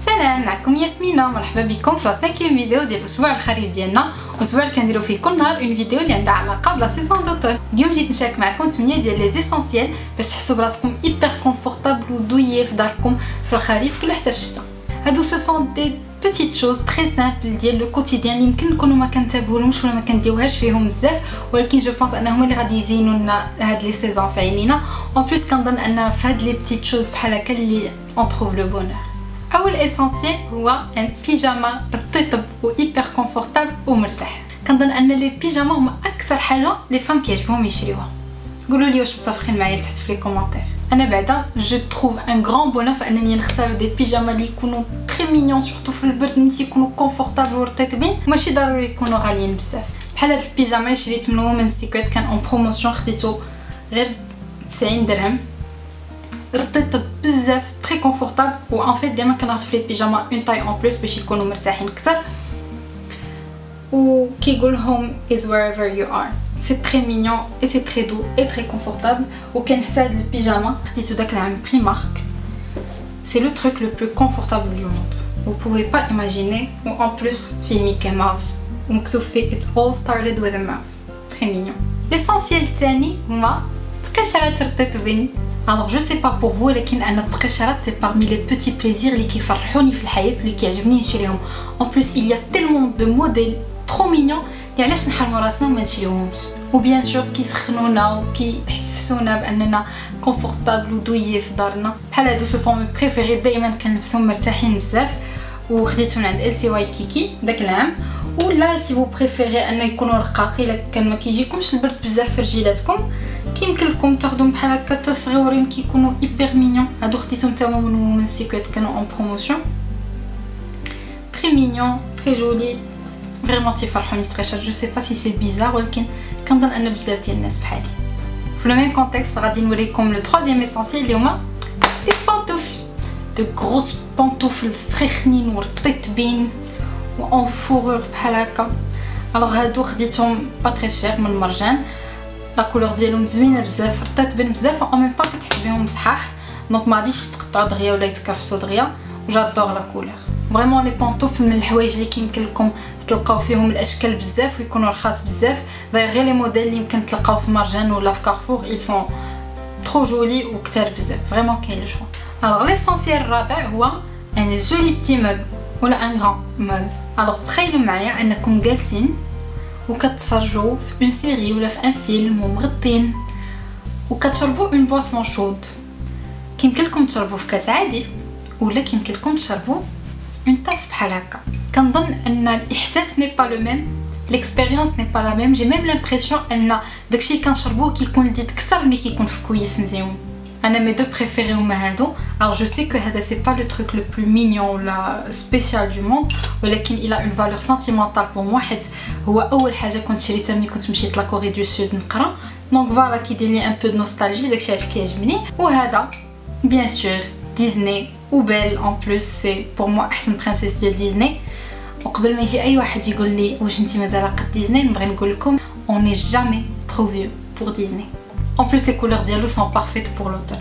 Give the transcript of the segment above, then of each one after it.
سلام، معكم ياسمينة. مرحبا بكم في لا5 فيديو ديال الاسبوع الخريف ديالنا. الاسبوع اللي كنديرو فيه كل نهار اون فيديو اللي عندها علاقه بلا سيزون دوتون. اليوم جيت نشارك معكم 8 ديال لي زيسونسيال باش تحسوا براسكم ايبر كونفورطابل ودويه في داركم في الخريف ولا حتى في الشتاء. هادو سو سون دي بيتيت شوز تري سامبل ديال لو كوتيديان اللي يمكن نكونوا ما كنتبهولهمش ولا ما كنديوهاش فيهم بزاف، ولكن جو بونس انهم اللي غادي يزينوا لنا هاد لي سيزون في عينينا. اون بليس كنظن ان في هاد لي بيتيت شوز بحال هكا اللي اون تروف لو بونور. اول اسونسيال هو ان بيجاما رطيب و ايبر كونفورطابل ومرتاح. كنظن ان لي بيجاما هما اكثر حاجه لي فام كيعجبهم يشريوها. قولوا لي واش متفقين معايا تحت في لي كومونتير. انا بعدا جو تروف ان غران بونور فانني نختار دي بيجاما اللي يكونوا تري مينيون، سورتو في البرد ملي تيكونوا كونفورطابل ورطيبين، ماشي ضروري يكونوا غاليين بزاف. بحال هاد البيجاما اللي شريت من وومن سيكريت كان اون بروموسيون، خديتو غير 90 درهم، رطيب بزاف تري كونفورطابل. و ان فيت ديما كناخذ في لي بيجاما اون تاي اون بلس باش يكونوا مرتاحين اكثر. و كيقول هوم از wherever you are. سي تري مينيون اي سي تري دو اي تري كونفورطابل. وكان حتى هاد البيجاما خديتو داك العام بريمارك. سي لو تروك لو بلو كونفورطابل دو موند. Vous pouvez pas imaginer. و en plus في ميكي ماوس ومكتوب فيه it all started with a mouse. très mignon. l'essentiel الثاني هما تقشرات رطيبين. alors je sais pas pour vous ولكن انا التقشرات c'est parmi les petits plaisirs اللي كيفرحوني في الحياه، اللي كيعجبني نشريهم. en plus il y a tellement de modèles trop mignons اللي علاش نحرموا راسنا وما نشريوهمش. وبيان سور كيسخنونا وكيحسسونا باننا كونفورطابل ودويه في دارنا. بحال هادو سو سون مي بريفيري، دائما كنلبسهم مرتاحين بزاف. وخديتهم عند سي واي كيكي داك العام. ولا سي فو بريفيري ان يكونوا رقاق، الا كان ما كيجيكمش البرد بزاف في رجيلاتكم كيمكن لكم تاخذوهم بحال هكا حتى صغيورين كيكونوا ايبر مينيون. هادو خديتهم حتى هما من سيكريت كانوا اون بروموسيون. تري مينيون تري جولي، فريمون تيفرحوني ستريشات. جو سي با سي سي بيزار ولكن كنظن ان بزاف ديال الناس بحالي. في لو ميم كونتكست غادي نوريكم لو ترويزيام اسونسيال اللي هما لي بانطوفل. دو غروس بانطوفل سخنين ورطيبين و اون فورور بحال هكا. الوغ هادو خديتهم با تري شير من مرجان. لا كولور ديالهم زوينه بزاف، رطيبين بزاف، و ميم طون كتحس بهم صحاح، دونك ما غاديش يتقطعوا دغيا ولا يتكرفسوا دغيا. جادور لا كولور. فريمون لي بانطوفل من الحوايج اللي كيمكن لكم تلقاو فيهم الاشكال بزاف ويكونوا رخاص بزاف. داير غير لي موديل اللي يمكن تلقاو في مرجان ولا في كارفور اي سون ترو جولي وكثار بزاف، فريمون كاين لو شوا. الوغ ليسونسيال الرابع هو ان جولي بتي موغ ولا ان غران موغ. الوغ تخيلوا معايا انكم جالسين وكتفرجوا في اون سيري ولا في ان فيلم ومغطين وكتشربوا اون بواسون شود. كيمكن لكم تشربوا في كاس عادي ولا كيمكن لكم تشربوا اون طاس بحال هكا. كنظن ان الاحساس ني با لو ميم، ليكسبيريونس ني با لا ميم. جي ميم لامبريسيون ان داكشي اللي كنشربوه كيكون لذيذ اكثر ملي كيكون في كويس مزيون. انا مي دو بريفيري هما هادو. alors je sais que هذا سي با لو تروك لو بلو مينيون ولا سبيسيال دو موند، ولكن الى اون فالور سنتيمونتال بور موا، حيت هو اول حاجه كنت شريتها ملي كنت مشيت لا كوري دو سود نقرا. دونك فوالا كيدير لي ان بو دو نوستالجي، داكشي علاش كيعجبني. وهذا بيان سور ديزني وبيل اون بلوس، سي بور موا احسن برانسيس ديال ديزني. وقبل ما يجي اي واحد يقول لي واش انت مازال قد ديزني، نبغي نقول لكم اون ني جامي ترو فيو بور ديزني. اون بلوس لي كولور ديالو سون بارفيت بور لوتون.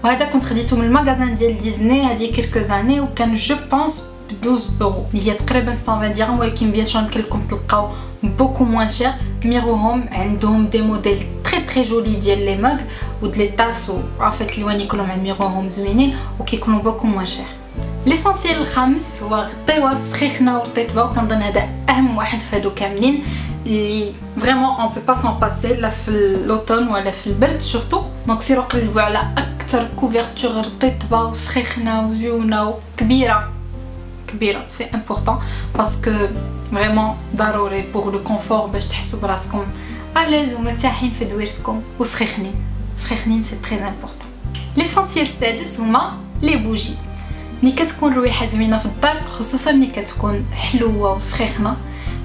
وهذا كنت خديته من المغازان ديال ديزني هذه كيلكو زاني، وكان جو بونس ب 12 اورو اللي هي تقريبا 120 درهم. ولكن بيان سور يمكن لكم تلقاو بوكو موان شير. ميروهم عندهم دي موديل تري تري جولي ديال لي ماغ ود لي طاس، و فيت الوان يكونوا عند ميروهم زوينين وكيكونوا بوكو موان شير. ليسونسيال الخامس هو غطيوه سخيخنه ورطيبه، وكنظن هذا اهم واحد في هادو كاملين اللي فريمون اون بو با سون باسي، لا في لوطون ولا في البرد سورتو. دونك سيرو قلبوا على اكثر كوفرتور رطيبه وسخيخنه وزيونه وكبيره كبيره. سي امبورطون باسكو فريمون ضروري بور لو كونفور باش تحسوا براسكم اليز ومرتاحين في دويرتكم وسخيخنين. سخيخنين سي تري امبورطون. ليسونسيال السادس هما لي بوجي. ملي كتكون الريحه زوينه في الدار، خصوصا ملي كتكون حلوه وسخيخنه،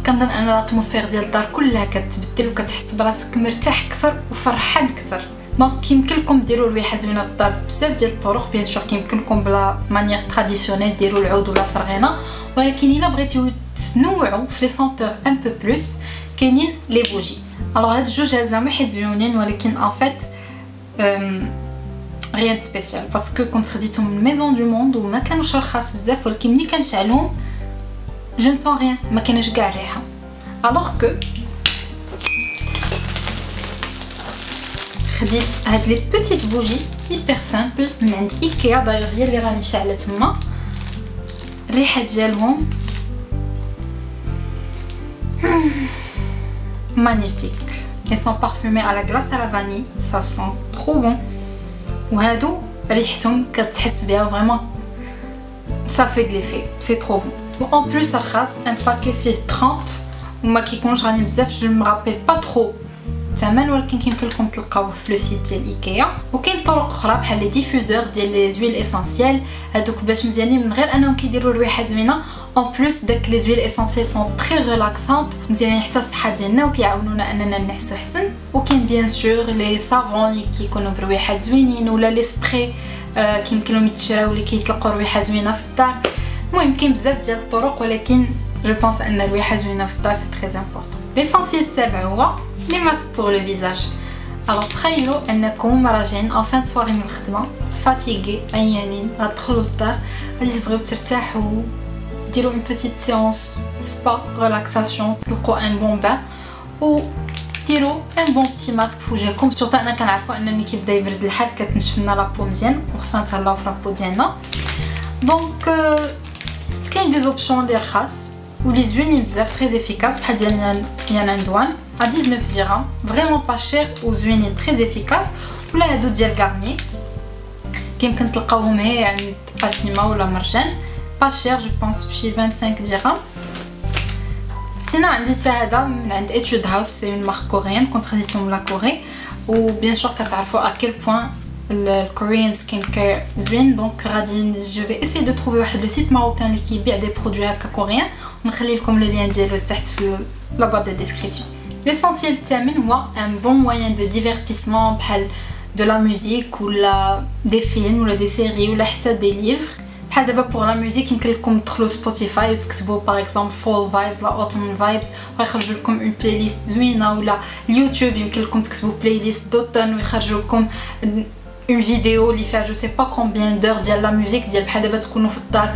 كنظن ان الاتموسفير ديال الدار كلها كتبدل وكتحس براسك مرتاح اكثر وفرحان اكثر. دونك كيمكن لكم ديروا الريحه زوينه في الدار بزاف ديال الطرق. بيان سور كيمكن لكم بلا مانيير تراديسيونيل ديروا العود ولا صرغينه، ولكن الا بغيتيو تنوعوا في لي سونتور ان بو بلوس كاينين لي بوجي. الوغ هاد الجوج زعما حيت زوينين، ولكن ان فيت rien de spécial parce que quand خديتهم من Maison du Monde وما كانوش رخاص بزاف ولكن ملي كنشعلهم je ne sens rien ما كانش كاع الريحه alors que خديت هاد لي بوتيت بوجي hyper simple من عند ايكيا دايوغ هي اللي راني شاعله تما الريحه ديالهم magnifique. Ils sont parfumés à la glace à la vanille, ça sent trop bon. وهادو ريحتهم كتحس بها vraiment ça fait de l'effet, c'est trop bon. En plus رخاص un paquet fait 30 وما كيكونش غالي بزاف je me rappelle pas trop الثمن ولكن كيمكن لكم تلقاوه في لو سيت ديال ايكيا. وكاين طرق اخرى بحال لي ديفوزور ديال لي زويل اسونسيال هادوك باش مزيانين من غير انهم كيديروا الريحه زوينه en plus داك لي زويل اسونسيال سون تري ريلاكسانت مزيانين حتى الصحه ديالنا وكيعاونونا اننا نعسو احسن. وكاين بيان سور لي سافون اللي كيكونوا بريحات زوينين ولا لي سبراي كيمكن لهم يتشراو اللي كيطلقوا ريحه زوينه في الدار. المهم كاين بزاف ديال الطرق ولكن جو بونس ان الريحه زوينه في الدار سي تري امبورطون. ليسونسيال السابع هو لي ماسك بور لو فيزاج. الوغ تخيلوا انكم راجعين ان فان سواري من الخدمه فاتيغي عيانين غتدخلوا للدار غادي تبغيو ترتاحوا ديروا اون بيتيت سيونس سبا ريلاكساسيون تلقوا ان بون بان و ديروا ان بون بتي ماسك في وجهكم سورتو انا كنعرفوا ان ملي كيبدا يبرد الحال كتنشف لنا لابو مزيان وخصنا نتهلاو في لابو ديالنا. دونك كاين دي زوبسيون لي رخاص ولي زوينين بزاف تري افيكاس بحال ديال ياناندوان à 19 dirhams, vraiment pas cher ou زوينين très efficace. ولا هادو ديال غارني كيمكن تلقاوهم هي عند قاسمه ولا مرجان pas cher je pense بشي 25 dirhams. سينا عندي حتى هذا من عند Etude House سي اون مارك كوريان كنت خديتهم لا كوري وبيان سور كتعرفوا à quel point الكوريان سكين كير زوين. دونك غادي جو في اسي دو تروفي واحد لو سيت ماروكان اللي كيبيع دي برودوي هكا كوريان ونخلي لكم لو لين ديالو تحت في لا بارت دو ديسكريبسيون. L'essentiel الثامن هو un bon moyen de divertissement بحال de la musique ou des films ou des séries ou حتى des livres. بحال دابا pour la musique يمكن لكم تدخلوا سبوتيفاي وتكتبوا par exemple fall vibes لا autumn vibes ويخرجوا لكم اون بلاي ليست زوينه. ولا اليوتيوب يمكن لكم تكتبوا بلاي ليست دوتون ويخرجوا لكم اون فيديو اللي فيها جو سي با كومبيان دور ديال لا ميوزيك ديال بحال دابا تكونوا في الدار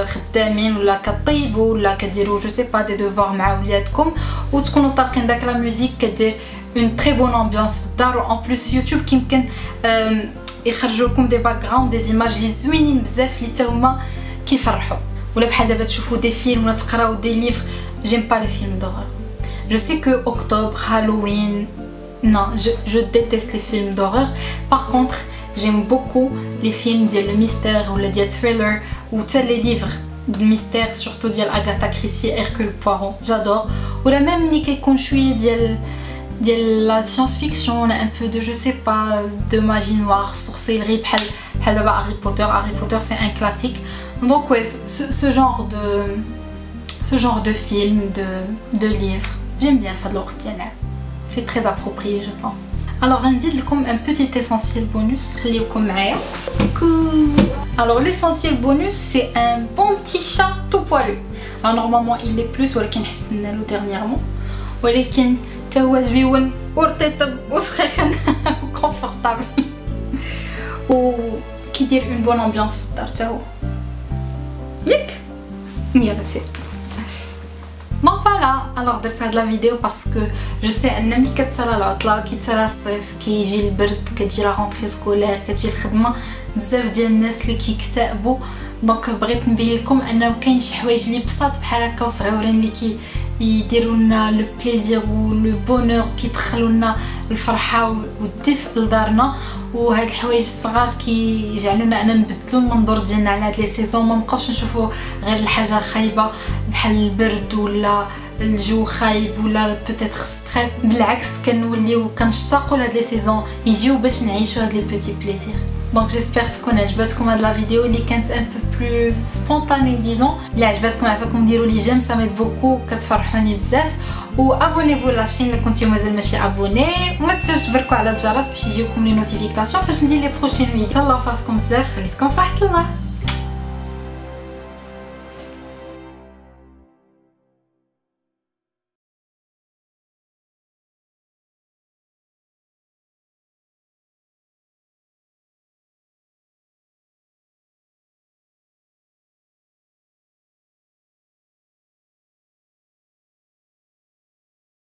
خدامين ولا كطيبوا ولا كديروا جو سي با دي دوفوار مع وليدكم وتكونوا طالقين داك لا ميوزيك كدير اون تري بون امبيونس في الدار. و ان بليس يوتيوب كيمكن يخرجوا لكم دي باك جراوند دي زيماج لي زوينين بزاف اللي حتى هما كيفرحوا. ولا بحال دابا تشوفوا دي فيلم ولا تقراو دي ليفر. جيم با لي فيلم دورور جو سي كو اكتوبر هالوين non je déteste les films d'horreur. Par contre j'aime beaucoup les films ديال le mystère ou le dial thriller ou les livres de mystère surtout ديال Agatha Christie Hercule Poirot j'adore. ou la même ملي كيكون شويه ديال la science-fiction on a un peu de je sais pas de magie noire sorcellerie بحال دابا Harry Potter c'est un classique. donc ouais ce genre de film de livre j'aime bien faire de l'ortie. C'est très approprié je pense. Alors غنزيد لكم un petit essentiel bonus خليوكم معايا. Alors l'essentiel bonus c'est un bon petit chat tout poilu. Alors normalement il est plus ولكن حسنا له dernièrement ولكن تا هو زويون ورطيطب وسخيخن وكونفورطابل وكيدير اون بون امبيونس في الدار تا هو ياك يلا سير. Donc voilà, alors درت هاد لا فيديو باسكو جو سي ان ملي كتسالى العطله كيتسالى الصيف كيجي البرد كتجي لا رونطري سكولير كتجي الخدمه بزاف ديال الناس اللي كيكتئبوا. دونك بغيت نبين لكم انه كاين شي حوايج اللي بساط بحال هكا وصغيورين اللي يديروا لنا لو بليزير و لو بونور كيدخلوا لنا الفرحه والدفء لدارنا. وهاد الحوايج الصغار كيجعلونا اننا نبدلوا المنظور ديالنا على هاد لي سيزون ما نبقاوش نشوفوا غير الحاجه خايبه بحال البرد ولا الجو خايب ولا بوتيتر ستريس. بالعكس كنوليو كنشتاقوا لهاد لي سيزون يجيو باش نعيشوا هاد لي بوتي بليزير. دونك جيسبر تكون عجبتكم هاد لا فيديو اللي كانت ان بو بلو سبونطاني ديزون. اللي عجبتكم عافاكم ديروا لي جيم سا ميد بوكو كتفرحوني بزاف. وابونيفو لاشين الا كنتي مازال ماشي ابوني وما تنساوش تبركوا على الجرس باش يجيوكم لي نوتيفيكاسيون فاش ندير لي بروشين فيديو. تهلاو فاسكم بزاف خليتكم فرحت الله.